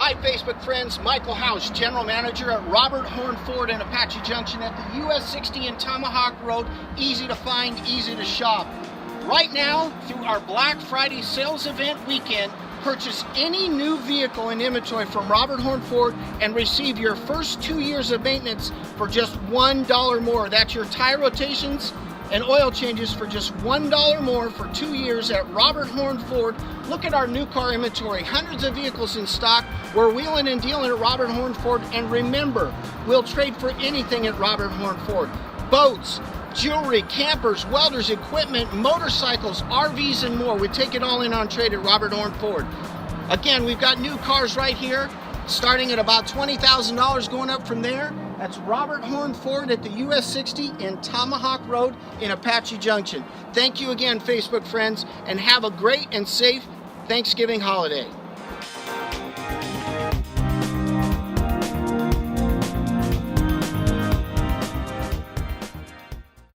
Hi Facebook friends, Michael House, General Manager at Robert Horne Ford in Apache Junction at the US 60 and Tomahawk Road. Easy to find, easy to shop. Right now, through our Black Friday sales event weekend, purchase any new vehicle in inventory from Robert Horne Ford and receive your first 2 years of maintenance for just $1 more. That's your tire rotations and oil changes for just $1 more for 2 years at Robert Horne Ford. Look at our new car inventory, hundreds of vehicles in stock. We're wheeling and dealing at Robert Horne Ford, and remember, we'll trade for anything at Robert Horne Ford. Boats, jewelry, campers, welders, equipment, motorcycles, RVs, and more. We take it all in on trade at Robert Horne Ford. Again, we've got new cars right here, starting at about $20,000 going up from there. That's Robert Horne Ford at the US 60 and Tomahawk Road in Apache Junction. Thank you again, Facebook friends, and have a great and safe Thanksgiving holiday.